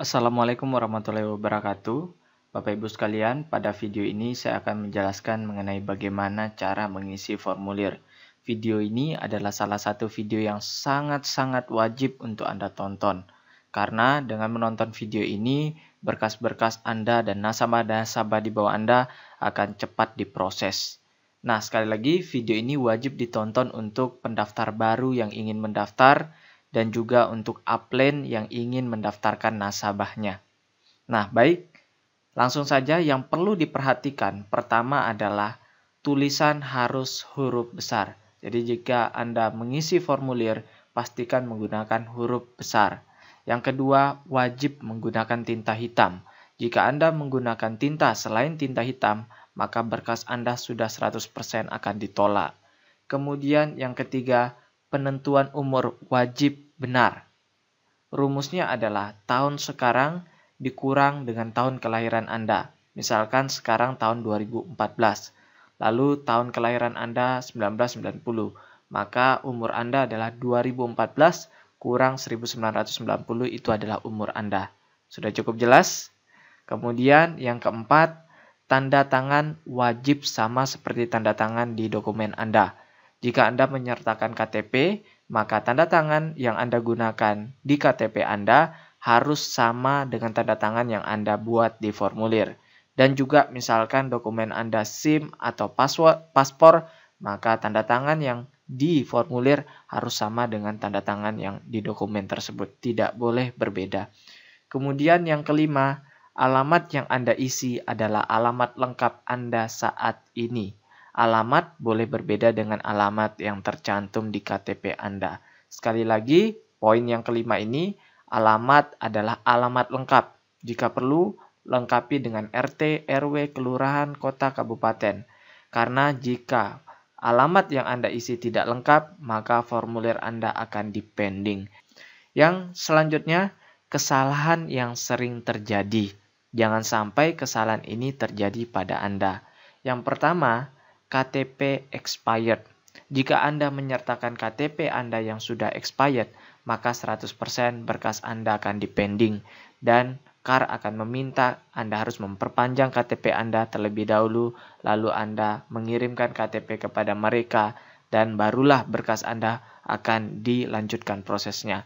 Assalamualaikum warahmatullahi wabarakatuh. Bapak Ibu sekalian, pada video ini saya akan menjelaskan mengenai bagaimana cara mengisi formulir. Video ini adalah salah satu video yang sangat-sangat wajib untuk Anda tonton. Karena dengan menonton video ini, berkas-berkas Anda dan nasabah-nasabah di bawah Anda akan cepat diproses. Nah, sekali lagi video ini wajib ditonton untuk pendaftar baru yang ingin mendaftar dan juga untuk upline yang ingin mendaftarkan nasabahnya. Nah, baik, langsung saja yang perlu diperhatikan pertama adalah tulisan harus huruf besar. Jadi jika Anda mengisi formulir, pastikan menggunakan huruf besar. Yang kedua, wajib menggunakan tinta hitam. Jika Anda menggunakan tinta selain tinta hitam, maka berkas Anda sudah 100% akan ditolak. Kemudian yang ketiga, penentuan umur wajib benar. Rumusnya adalah tahun sekarang dikurang dengan tahun kelahiran Anda. Misalkan sekarang tahun 2014. Lalu tahun kelahiran Anda 1990. Maka umur Anda adalah 2014 kurang 1990 itu adalah umur Anda. Sudah cukup jelas? Kemudian yang keempat, tanda tangan wajib sama seperti tanda tangan di dokumen Anda. Jika Anda menyertakan KTP, maka tanda tangan yang Anda gunakan di KTP Anda harus sama dengan tanda tangan yang Anda buat di formulir. Dan juga misalkan dokumen Anda SIM atau paspor, maka tanda tangan yang di formulir harus sama dengan tanda tangan yang di dokumen tersebut. Tidak boleh berbeda. Kemudian yang kelima, alamat yang Anda isi adalah alamat lengkap Anda saat ini. Alamat boleh berbeda dengan alamat yang tercantum di KTP Anda. Sekali lagi, poin yang kelima ini, alamat adalah alamat lengkap. Jika perlu, lengkapi dengan RT, RW, kelurahan, kota, kabupaten. Karena jika alamat yang Anda isi tidak lengkap, maka formulir Anda akan dipending. Yang selanjutnya, kesalahan yang sering terjadi. Jangan sampai kesalahan ini terjadi pada Anda. Yang pertama, KTP expired. Jika Anda menyertakan KTP Anda yang sudah expired, maka 100% berkas Anda akan dipending dan KAR akan meminta Anda harus memperpanjang KTP Anda terlebih dahulu, lalu Anda mengirimkan KTP kepada mereka dan barulah berkas Anda akan dilanjutkan prosesnya.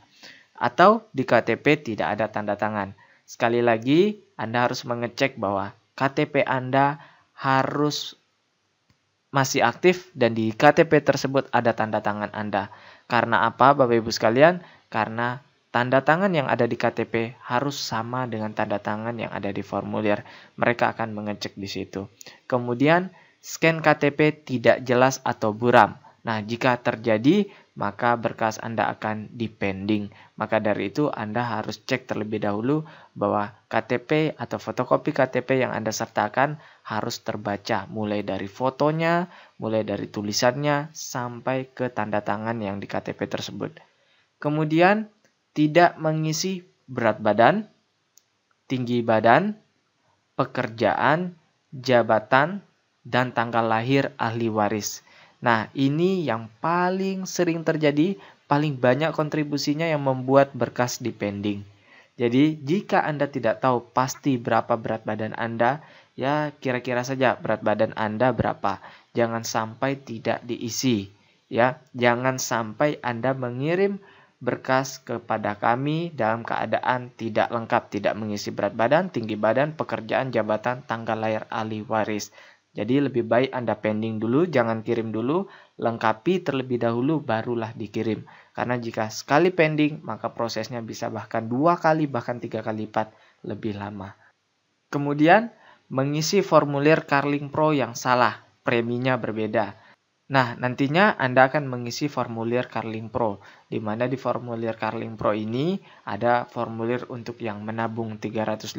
Atau di KTP tidak ada tanda tangan. Sekali lagi, Anda harus mengecek bahwa KTP Anda harus masih aktif dan di KTP tersebut ada tanda tangan Anda. Karena apa, Bapak Ibu sekalian? Karena tanda tangan yang ada di KTP harus sama dengan tanda tangan yang ada di formulir. Mereka akan mengecek di situ. Kemudian, scan KTP tidak jelas atau buram. Nah, jika terjadi, maka berkas Anda akan dipending. Maka dari itu Anda harus cek terlebih dahulu bahwa KTP atau fotokopi KTP yang Anda sertakan harus terbaca mulai dari fotonya, mulai dari tulisannya, sampai ke tanda tangan yang di KTP tersebut. Kemudian tidak mengisi berat badan, tinggi badan, pekerjaan, jabatan, dan tanggal lahir ahli waris. Nah, ini yang paling sering terjadi, paling banyak kontribusinya yang membuat berkas dipending. Jadi, jika Anda tidak tahu pasti berapa berat badan Anda, ya kira-kira saja berat badan Anda berapa. Jangan sampai tidak diisi. Ya, jangan sampai Anda mengirim berkas kepada kami dalam keadaan tidak lengkap, tidak mengisi berat badan, tinggi badan, pekerjaan, jabatan, tanggal lahir ahli waris. Jadi lebih baik Anda pending dulu, jangan kirim dulu, lengkapi terlebih dahulu, barulah dikirim. Karena jika sekali pending, maka prosesnya bisa bahkan 2 kali, bahkan 3 kali lipat lebih lama. Kemudian, mengisi formulir Carling Pro yang salah, preminya berbeda. Nah, nantinya Anda akan mengisi formulir Carling Pro, di mana di formulir Carling Pro ini ada formulir untuk yang menabung 350.000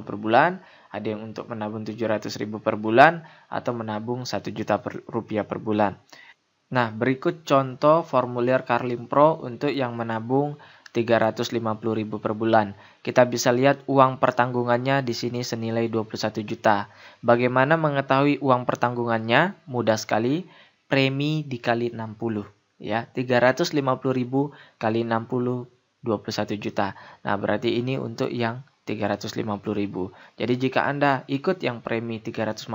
per bulan, ada yang untuk menabung 700.000 per bulan, atau menabung 1 juta rupiah per bulan. Nah, berikut contoh formulir Carling Pro untuk yang menabung 350.000 per bulan. Kita bisa lihat uang pertanggungannya di sini senilai 21 juta. Bagaimana mengetahui uang pertanggungannya? Mudah sekali. Premi dikali 60 ya, 350.000 kali 60 21 juta. Nah, berarti ini untuk yang 350.000. Jadi jika Anda ikut yang premi 350.000,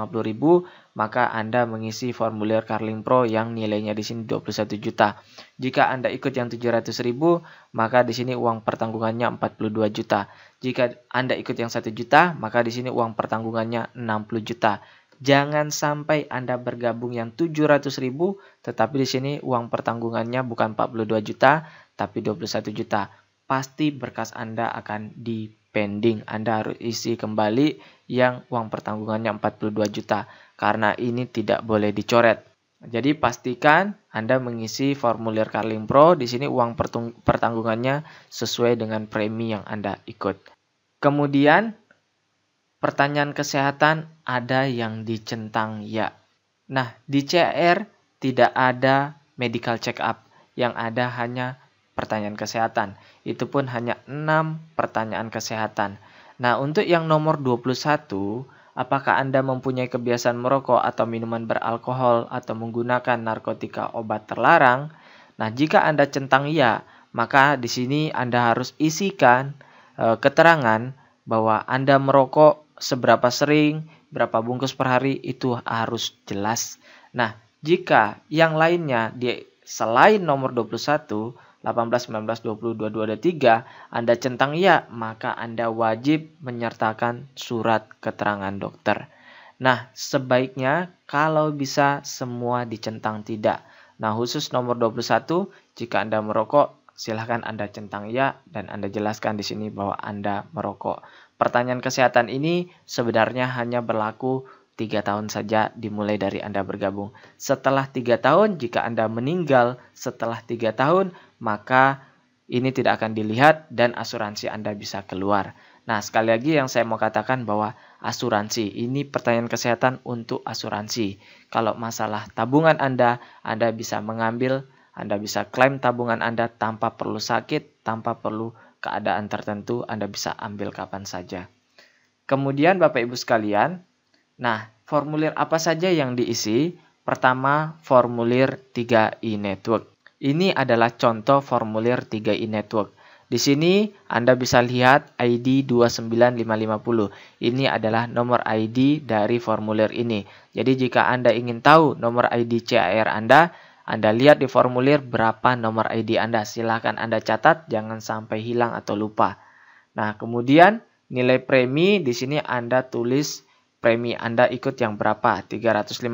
maka Anda mengisi formulir Carling Pro yang nilainya di sini 21 juta. Jika Anda ikut yang 700.000, maka di sini uang pertanggungannya 42 juta. Jika Anda ikut yang 1 juta, maka di sini uang pertanggungannya 60 juta. Jangan sampai Anda bergabung yang 700.000, tetapi di sini uang pertanggungannya bukan 42 juta, tapi 21 juta. Pasti berkas Anda akan di-pending. Anda harus isi kembali yang uang pertanggungannya 42 juta. Karena ini tidak boleh dicoret. Jadi pastikan Anda mengisi formulir Carling Pro. Di sini uang pertanggungannya sesuai dengan premi yang Anda ikut. Kemudian pertanyaan kesehatan ada yang dicentang ya. Nah, di CR tidak ada medical check up. Yang ada hanya pertanyaan kesehatan. Itu pun hanya 6 pertanyaan kesehatan. Nah, untuk yang nomor 21, apakah Anda mempunyai kebiasaan merokok atau minuman beralkohol atau menggunakan narkotika obat terlarang? Nah, jika Anda centang ya, maka di sini Anda harus isikan keterangan bahwa Anda merokok seberapa sering, berapa bungkus per hari, itu harus jelas. Nah, jika yang lainnya selain nomor 21, 18, 19, 20, 22, 23, Anda centang ya, maka Anda wajib menyertakan surat keterangan dokter. Nah, sebaiknya kalau bisa semua dicentang tidak. Nah, khusus nomor 21, jika Anda merokok, silahkan Anda centang ya, dan Anda jelaskan di sini bahwa Anda merokok. Pertanyaan kesehatan ini sebenarnya hanya berlaku 3 tahun saja dimulai dari Anda bergabung. Setelah 3 tahun, jika Anda meninggal setelah 3 tahun, maka ini tidak akan dilihat dan asuransi Anda bisa keluar. Nah, sekali lagi yang saya mau katakan bahwa asuransi, ini pertanyaan kesehatan untuk asuransi. Kalau masalah tabungan Anda bisa mengambil, Anda bisa klaim tabungan Anda tanpa perlu sakit, tanpa perlu keadaan tertentu, Anda bisa ambil kapan saja. Kemudian Bapak Ibu sekalian, nah, formulir apa saja yang diisi? Pertama, formulir 3i Network. Ini adalah contoh formulir 3i Network. Di sini Anda bisa lihat ID 29550. Ini adalah nomor ID dari formulir ini. Jadi jika Anda ingin tahu nomor ID CAR Anda lihat di formulir berapa nomor ID Anda. Silakan Anda catat, jangan sampai hilang atau lupa. Nah, kemudian nilai premi di sini Anda tulis premi Anda ikut yang berapa? 350.000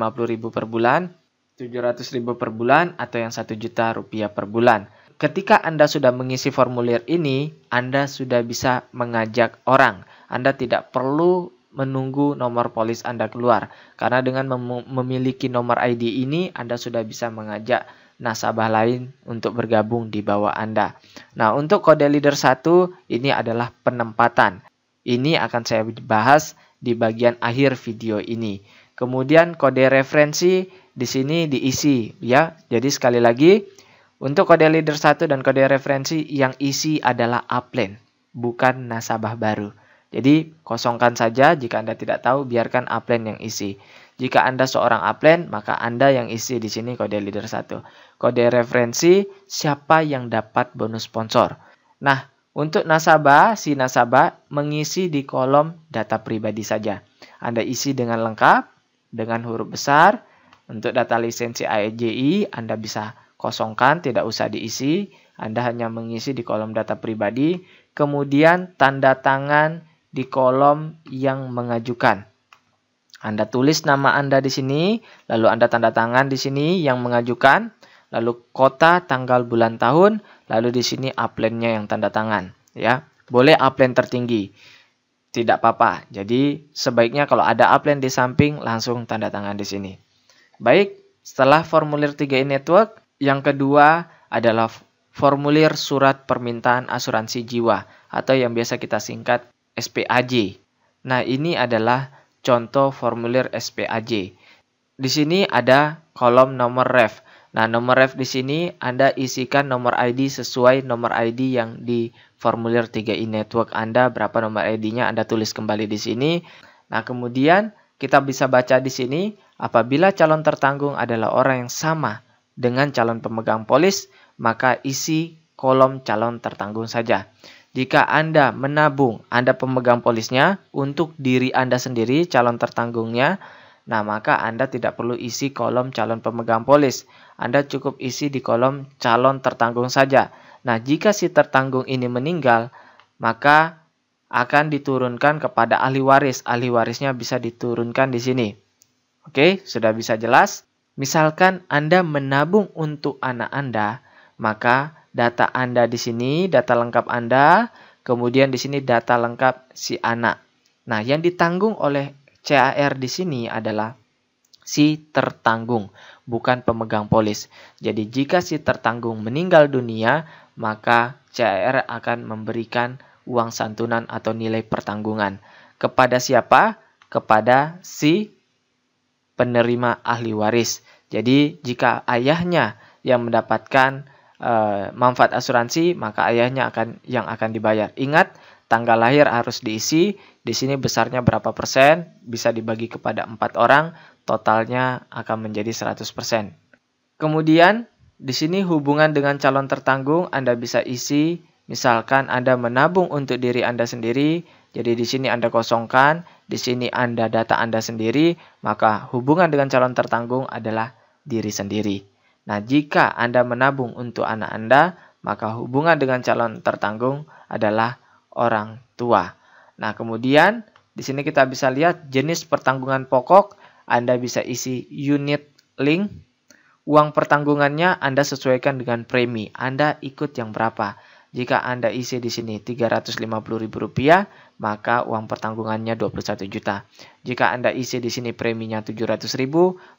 per bulan, 700.000 per bulan, atau yang 1 juta rupiah per bulan. Ketika Anda sudah mengisi formulir ini, Anda sudah bisa mengajak orang. Anda tidak perlu menunggu nomor polis Anda keluar. Karena dengan memiliki nomor ID ini, Anda sudah bisa mengajak nasabah lain untuk bergabung di bawah Anda. Nah, untuk kode leader 1, ini adalah penempatan. Ini akan saya bahas di bagian akhir video ini. Kemudian kode referensi di sini diisi ya. Jadi sekali lagi, untuk kode leader 1 dan kode referensi yang isi adalah upline, bukan nasabah baru. Jadi kosongkan saja, jika Anda tidak tahu biarkan upline yang isi. Jika Anda seorang upline, maka Anda yang isi di sini kode leader 1. Kode referensi siapa yang dapat bonus sponsor. Nah, untuk nasabah, si nasabah mengisi di kolom data pribadi saja. Anda isi dengan lengkap, dengan huruf besar. Untuk data lisensi AEJI, Anda bisa kosongkan, tidak usah diisi. Anda hanya mengisi di kolom data pribadi. Kemudian tanda tangan di kolom yang mengajukan. Anda tulis nama Anda di sini, lalu Anda tanda tangan di sini yang mengajukan, lalu kota, tanggal, bulan, tahun, lalu di sini upline-nya yang tanda tangan, ya. Boleh upline tertinggi. Tidak apa-apa. Jadi sebaiknya kalau ada upline di samping langsung tanda tangan di sini. Baik, setelah formulir 3i Network, yang kedua adalah formulir surat permintaan asuransi jiwa atau yang biasa kita singkat SPAJ. Nah, ini adalah contoh formulir SPAJ. Di sini ada kolom nomor ref. Nah, nomor ref di sini Anda isikan nomor ID sesuai nomor ID yang di formulir 3i Network Anda. Berapa nomor ID-nya Anda tulis kembali di sini. Nah, kemudian kita bisa baca di sini, apabila calon tertanggung adalah orang yang sama dengan calon pemegang polis, maka isi kolom calon tertanggung saja. Jika Anda menabung, Anda pemegang polisnya untuk diri Anda sendiri, calon tertanggungnya, nah maka Anda tidak perlu isi kolom calon pemegang polis. Anda cukup isi di kolom calon tertanggung saja. Nah, jika si tertanggung ini meninggal, maka akan diturunkan kepada ahli waris. Ahli warisnya bisa diturunkan di sini. Oke, sudah bisa jelas? Misalkan Anda menabung untuk anak Anda, maka data Anda di sini, data lengkap Anda, kemudian di sini data lengkap si anak. Nah, yang ditanggung oleh CAR di sini adalah si tertanggung, bukan pemegang polis. Jadi, jika si tertanggung meninggal dunia, maka CAR akan memberikan uang santunan atau nilai pertanggungan. Kepada siapa? Kepada si penerima ahli waris. Jadi, jika ayahnya yang mendapatkan manfaat asuransi, maka ayahnya yang akan dibayar. Ingat, tanggal lahir harus diisi. Di sini besarnya berapa persen, bisa dibagi kepada 4 orang, totalnya akan menjadi 100%. Kemudian, di sini hubungan dengan calon tertanggung Anda bisa isi. Misalkan Anda menabung untuk diri Anda sendiri, jadi di sini Anda kosongkan, di sini Anda data Anda sendiri, maka hubungan dengan calon tertanggung adalah diri sendiri. Nah, jika Anda menabung untuk anak Anda, maka hubungan dengan calon tertanggung adalah orang tua. Nah, kemudian di sini kita bisa lihat jenis pertanggungan pokok, Anda bisa isi unit link. Uang pertanggungannya Anda sesuaikan dengan premi. Anda ikut yang berapa? Jika Anda isi di sini Rp350.000, maka uang pertanggungannya 21 juta. Jika Anda isi di sini preminya 700.000,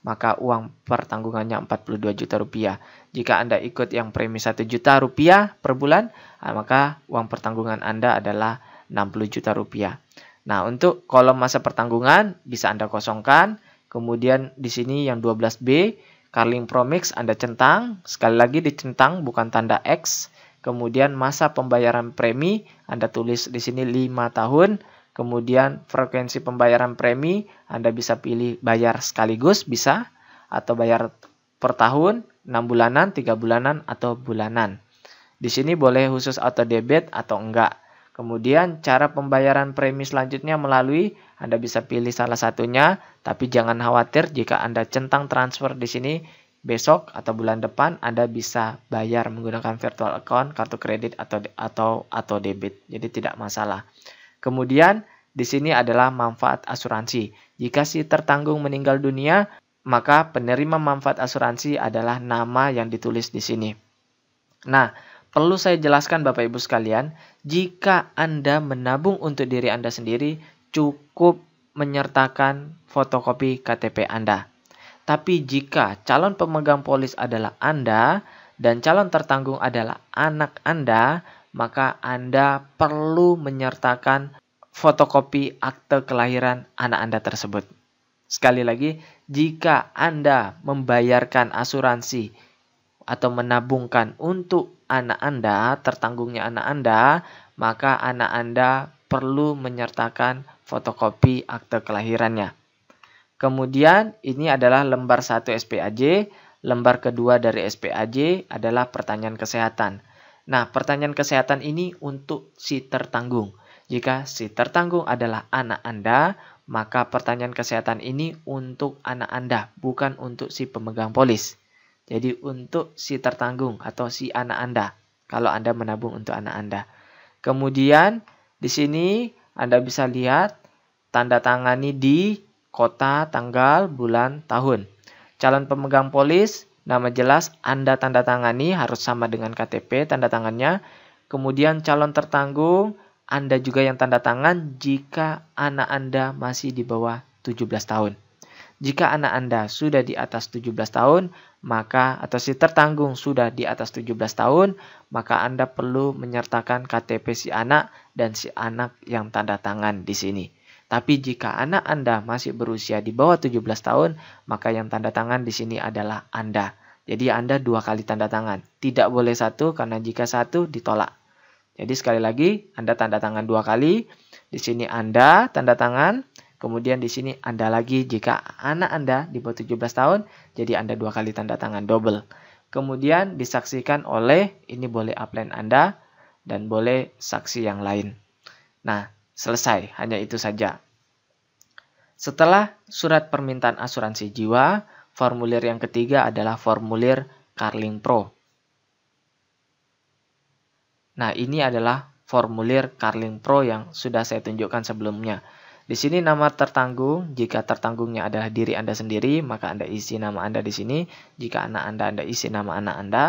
maka uang pertanggungannya 42 juta rupiah. Jika Anda ikut yang premi 1 juta rupiah per bulan, maka uang pertanggungan Anda adalah 60 juta rupiah. Nah, untuk kolom masa pertanggungan bisa Anda kosongkan. Kemudian di sini yang 12B, Carling Promix Anda centang. Sekali lagi dicentang, bukan tanda X. Kemudian masa pembayaran premi Anda tulis di sini 5 tahun. Kemudian frekuensi pembayaran premi Anda bisa pilih bayar sekaligus bisa, atau bayar per tahun, 6 bulanan, 3 bulanan, atau bulanan. Di sini boleh khusus auto debit atau enggak. Kemudian cara pembayaran premi selanjutnya melalui, Anda bisa pilih salah satunya, tapi jangan khawatir jika Anda centang transfer di sini. Besok atau bulan depan Anda bisa bayar menggunakan virtual account, kartu kredit atau debit. Jadi tidak masalah. Kemudian di sini adalah manfaat asuransi. Jika si tertanggung meninggal dunia, maka penerima manfaat asuransi adalah nama yang ditulis di sini. Nah, perlu saya jelaskan Bapak Ibu sekalian, jika Anda menabung untuk diri Anda sendiri, cukup menyertakan fotokopi KTP Anda. Tapi jika calon pemegang polis adalah Anda dan calon tertanggung adalah anak Anda, maka Anda perlu menyertakan fotokopi akte kelahiran anak Anda tersebut. Sekali lagi, jika Anda membayarkan asuransi atau menabungkan untuk anak Anda, tertanggungnya anak Anda, maka anak Anda perlu menyertakan fotokopi akte kelahirannya. Kemudian ini adalah lembar 1 SPAJ, lembar kedua dari SPAJ adalah pertanyaan kesehatan. Nah, pertanyaan kesehatan ini untuk si tertanggung. Jika si tertanggung adalah anak Anda, maka pertanyaan kesehatan ini untuk anak Anda, bukan untuk si pemegang polis. Jadi untuk si tertanggung atau si anak Anda, kalau Anda menabung untuk anak Anda. Kemudian di sini Anda bisa lihat tanda tangani di kota, tanggal, bulan, tahun. Calon pemegang polis, nama jelas Anda tanda tangani harus sama dengan KTP tanda tangannya. Kemudian calon tertanggung, Anda juga yang tanda tangan jika anak Anda masih di bawah 17 tahun. Jika anak Anda sudah di atas 17 tahun, maka atau si tertanggung sudah di atas 17 tahun, maka Anda perlu menyertakan KTP si anak dan si anak yang tanda tangan di sini. Tapi jika anak Anda masih berusia di bawah 17 tahun, maka yang tanda tangan di sini adalah Anda. Jadi Anda 2 kali tanda tangan. Tidak boleh 1 karena jika 1 ditolak. Jadi sekali lagi Anda tanda tangan 2 kali. Di sini Anda tanda tangan. Kemudian di sini Anda lagi jika anak Anda di bawah 17 tahun. Jadi Anda 2 kali tanda tangan double. Kemudian disaksikan oleh, ini boleh upline Anda. dan boleh saksi yang lain. Nah, selesai, hanya itu saja. Setelah surat permintaan asuransi jiwa, formulir yang ketiga adalah formulir Carling Pro. Nah, ini adalah formulir Carling Pro yang sudah saya tunjukkan sebelumnya. Di sini nama tertanggung, jika tertanggungnya adalah diri Anda sendiri, maka Anda isi nama Anda di sini. Jika anak Anda isi nama anak Anda.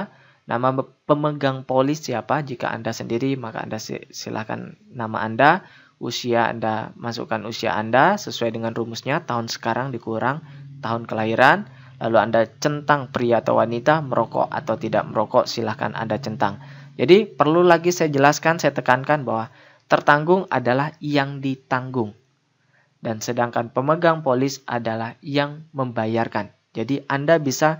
Nama pemegang polis siapa? Jika Anda sendiri, maka Anda silakan nama Anda. Usia Anda, masukkan usia Anda sesuai dengan rumusnya, tahun sekarang dikurang tahun kelahiran. Lalu Anda centang pria atau wanita, merokok atau tidak merokok, silakan Anda centang. Jadi perlu lagi saya jelaskan, saya tekankan bahwa tertanggung adalah yang ditanggung. Dan sedangkan pemegang polis adalah yang membayarkan. Jadi Anda bisa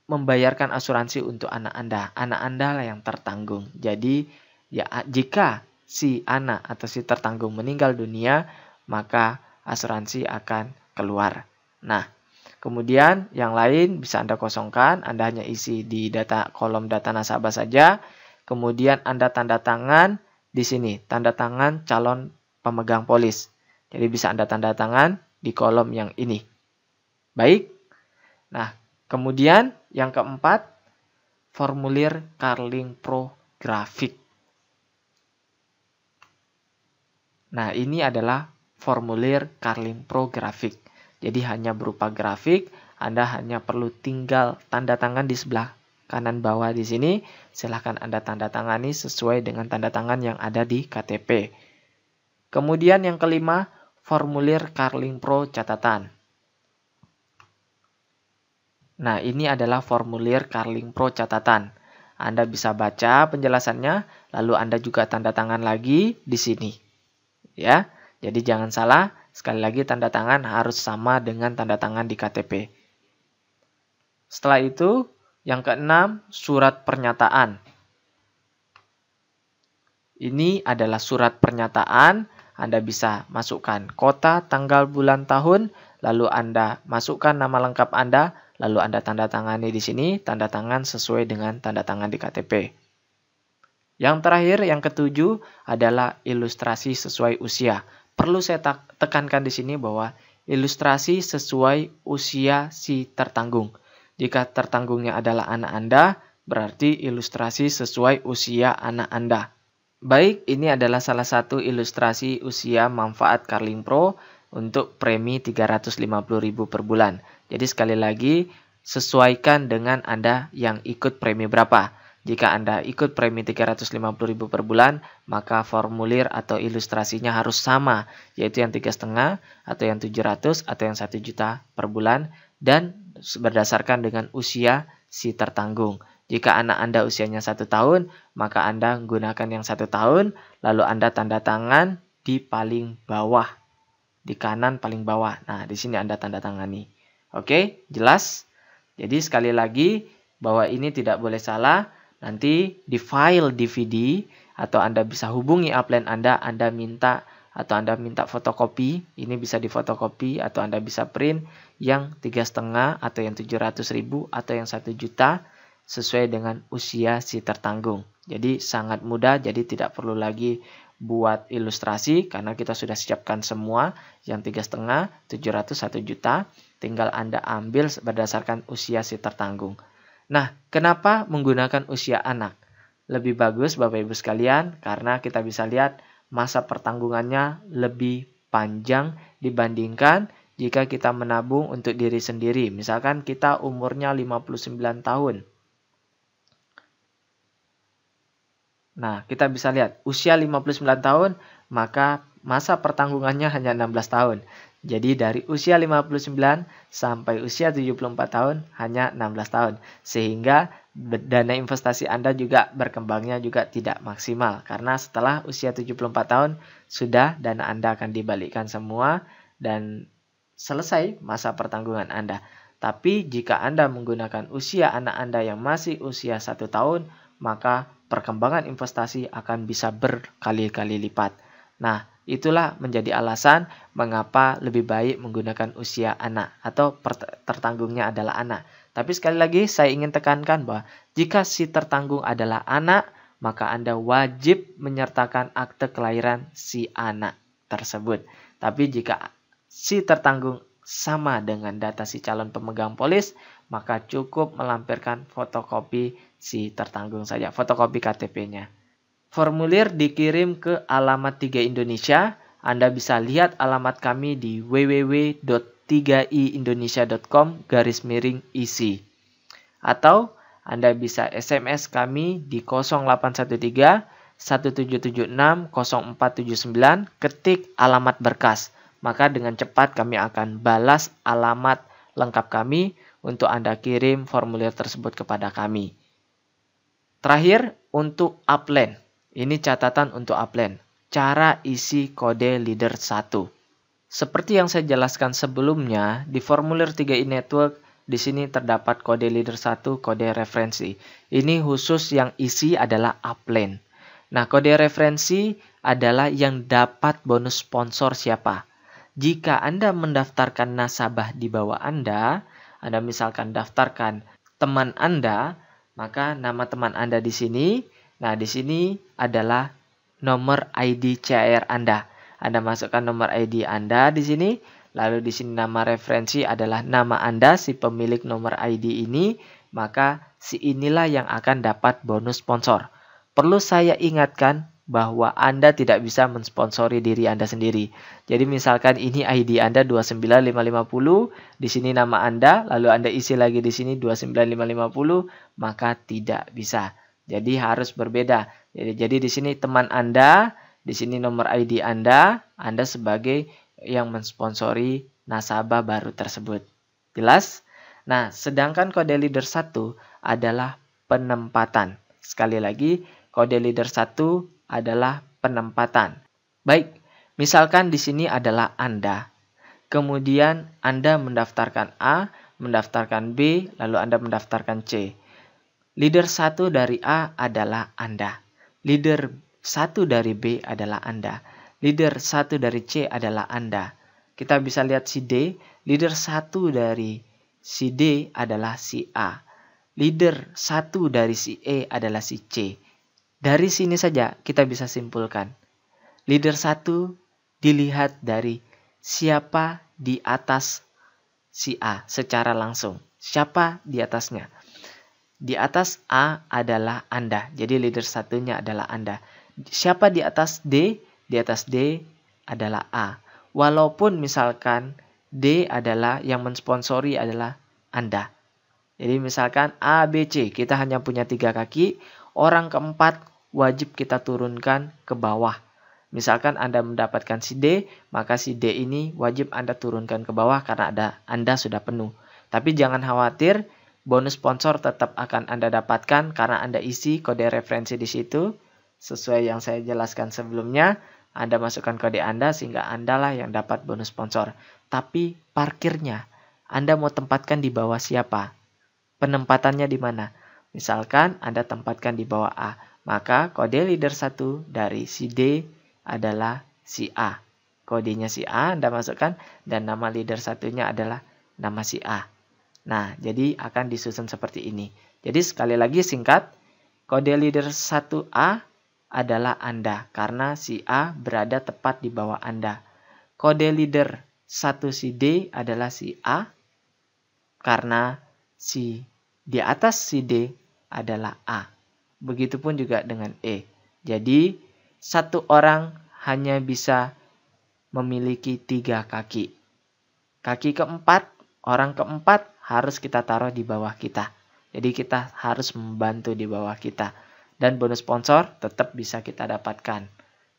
membayarkan asuransi untuk anak Anda. Anak Anda lah yang tertanggung. Jadi ya jika si anak atau si tertanggung meninggal dunia, maka asuransi akan keluar. Nah, kemudian yang lain bisa Anda kosongkan. Anda hanya isi di kolom data nasabah saja. Kemudian Anda tanda tangan di sini. Tanda tangan calon pemegang polis. Jadi bisa Anda tanda tangan di kolom yang ini. Baik. Nah, kemudian yang keempat, formulir Carling Pro grafik. Nah, ini adalah formulir Carling Pro grafik. Jadi hanya berupa grafik, Anda hanya perlu tinggal tanda tangan di sebelah kanan bawah di sini. Silahkan Anda tanda tangani sesuai dengan tanda tangan yang ada di KTP. Kemudian yang kelima, formulir Carling Pro catatan. Nah, ini adalah formulir Carling Pro catatan. Anda bisa baca penjelasannya, lalu Anda juga tanda tangan lagi di sini. Ya, jadi jangan salah, sekali lagi tanda tangan harus sama dengan tanda tangan di KTP. Setelah itu, yang keenam, surat pernyataan. Ini adalah surat pernyataan. Anda bisa masukkan kota, tanggal, bulan, tahun, lalu Anda masukkan nama lengkap Anda, lalu Anda tanda tangani di sini, tanda tangan sesuai dengan tanda tangan di KTP. Yang terakhir, yang ketujuh adalah ilustrasi sesuai usia. Perlu saya tekankan di sini bahwa ilustrasi sesuai usia si tertanggung. Jika tertanggungnya adalah anak Anda, berarti ilustrasi sesuai usia anak Anda. Baik, ini adalah salah satu ilustrasi usia manfaat Carling Pro untuk premi 350.000 per bulan. Jadi sekali lagi, sesuaikan dengan Anda yang ikut premi berapa. Jika Anda ikut premi 350.000 per bulan, maka formulir atau ilustrasinya harus sama, yaitu yang 3,5 atau yang 700 atau yang 1 juta per bulan, dan berdasarkan dengan usia si tertanggung. Jika anak Anda usianya 1 tahun, maka Anda gunakan yang 1 tahun, lalu Anda tanda tangan di paling bawah, di kanan paling bawah. Nah, di sini Anda tanda tangani. Oke, jelas? Jadi sekali lagi, bahwa ini tidak boleh salah. Nanti di file DVD, atau Anda bisa hubungi upline Anda minta fotokopi, ini bisa difotokopi, atau Anda bisa print yang 3,5 atau yang 700.000 atau yang 1 juta, sesuai dengan usia si tertanggung. Jadi sangat mudah, jadi tidak perlu lagi buat ilustrasi karena kita sudah siapkan semua yang 3,5, 700, 1 juta. Tinggal Anda ambil berdasarkan usia si tertanggung. Nah, kenapa menggunakan usia anak? Lebih bagus Bapak Ibu sekalian karena kita bisa lihat masa pertanggungannya lebih panjang dibandingkan jika kita menabung untuk diri sendiri. Misalkan kita umurnya 59 tahun. Nah, kita bisa lihat usia 59 tahun, maka masa pertanggungannya hanya 16 tahun. Jadi dari usia 59 sampai usia 74 tahun hanya 16 tahun. Sehingga dana investasi Anda juga berkembangnya juga tidak maksimal. Karena setelah usia 74 tahun, sudah dana Anda akan dibalikkan semua dan selesai masa pertanggungan Anda. Tapi jika Anda menggunakan usia anak Anda yang masih usia 1 tahun, maka perkembangan investasi akan bisa berkali-kali lipat. Nah, itulah menjadi alasan mengapa lebih baik menggunakan usia anak atau tertanggungnya adalah anak. Tapi sekali lagi saya ingin tekankan bahwa jika si tertanggung adalah anak, maka Anda wajib menyertakan akte kelahiran si anak tersebut. Tapi jika si tertanggung sama dengan data si calon pemegang polis, maka cukup melampirkan fotokopi si tertanggung saja, fotokopi KTP-nya. Formulir dikirim ke alamat 3 Indonesia. Anda bisa lihat alamat kami di www.3iindonesia.com/isi. Atau Anda bisa SMS kami di 0813 1776 0479, ketik alamat berkas. Maka dengan cepat kami akan balas alamat lengkap kami untuk Anda kirim formulir tersebut kepada kami. Terakhir, untuk upline. Ini catatan untuk upline. Cara isi kode leader 1. Seperti yang saya jelaskan sebelumnya, di formulir 3i Network, di sini terdapat kode leader 1, kode referensi. Ini khusus yang isi adalah upline. Nah, kode referensi adalah yang dapat bonus sponsor siapa. Jika Anda mendaftarkan nasabah di bawah Anda misalkan daftarkan teman Anda, maka nama teman Anda di sini. Nah, di sini adalah nomor ID CAR Anda. Anda masukkan nomor ID Anda di sini. Lalu di sini nama referensi adalah nama Anda, si pemilik nomor ID ini. Maka si inilah yang akan dapat bonus sponsor. Perlu saya ingatkan bahwa Anda tidak bisa mensponsori diri Anda sendiri. Jadi misalkan ini ID Anda 29550, di sini nama Anda, lalu Anda isi lagi di sini 29550, maka tidak bisa. Jadi harus berbeda. Jadi di sini teman Anda, di sini nomor ID Anda sebagai yang mensponsori nasabah baru tersebut. Jelas? Nah, sedangkan kode leader 1 adalah penempatan. Sekali lagi, kode leader 1 adalah penempatan. Baik, misalkan di sini adalah Anda. Kemudian Anda mendaftarkan A, mendaftarkan B, lalu Anda mendaftarkan C. Leader 1 dari A adalah Anda. Leader 1 dari B adalah Anda. Leader 1 dari C adalah Anda. Kita bisa lihat si D. Leader 1 dari si D adalah si A. Leader 1 dari si E adalah si C. Dari sini saja kita bisa simpulkan. Leader 1 dilihat dari siapa di atas si A secara langsung. Siapa di atasnya? Di atas A adalah Anda. Jadi leader satunya adalah Anda. Siapa di atas D? Di atas D adalah A. Walaupun misalkan D adalah yang mensponsori adalah Anda. Jadi misalkan A, B, C. Kita hanya punya 3 kaki. Orang keempat wajib kita turunkan ke bawah. Misalkan Anda mendapatkan si D, maka si D ini wajib Anda turunkan ke bawah karena Anda sudah penuh. Tapi jangan khawatir. Bonus sponsor tetap akan Anda dapatkan karena Anda isi kode referensi di situ. Sesuai yang saya jelaskan sebelumnya, Anda masukkan kode Anda sehingga Anda lah yang dapat bonus sponsor. Tapi parkirnya, Anda mau tempatkan di bawah siapa? Penempatannya di mana? Misalkan Anda tempatkan di bawah A, maka kode leader 1 dari si D adalah si A. Kodenya si A Anda masukkan dan nama leader satunya adalah nama si A. Nah, jadi akan disusun seperti ini. Jadi sekali lagi singkat, kode leader 1A adalah Anda karena si A berada tepat di bawah Anda. Kode leader 1 si D adalah si A karena si di atas si D adalah A. Begitupun juga dengan E. Jadi satu orang hanya bisa memiliki 3 kaki. Kaki keempat, orang keempat harus kita taruh di bawah kita. Jadi kita harus membantu di bawah kita. Dan bonus sponsor tetap bisa kita dapatkan.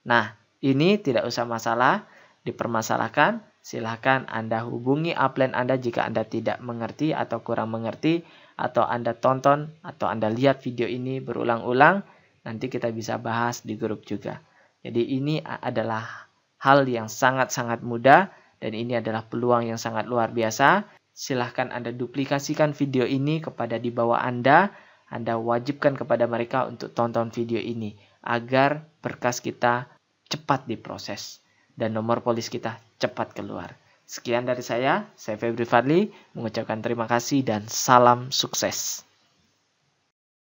Nah, ini tidak usah masalah, dipermasalahkan. Silahkan Anda hubungi upline Anda jika Anda tidak mengerti atau kurang mengerti. Atau Anda tonton atau Anda lihat video ini berulang-ulang. Nanti kita bisa bahas di grup juga. Jadi ini adalah hal yang sangat-sangat mudah. Dan ini adalah peluang yang sangat luar biasa. Silahkan Anda duplikasikan video ini kepada di bawah Anda. Anda wajibkan kepada mereka untuk tonton video ini. Agar berkas kita cepat diproses. Dan nomor polis kita cepat keluar. Sekian dari saya Febri Fadli. Mengucapkan terima kasih dan salam sukses.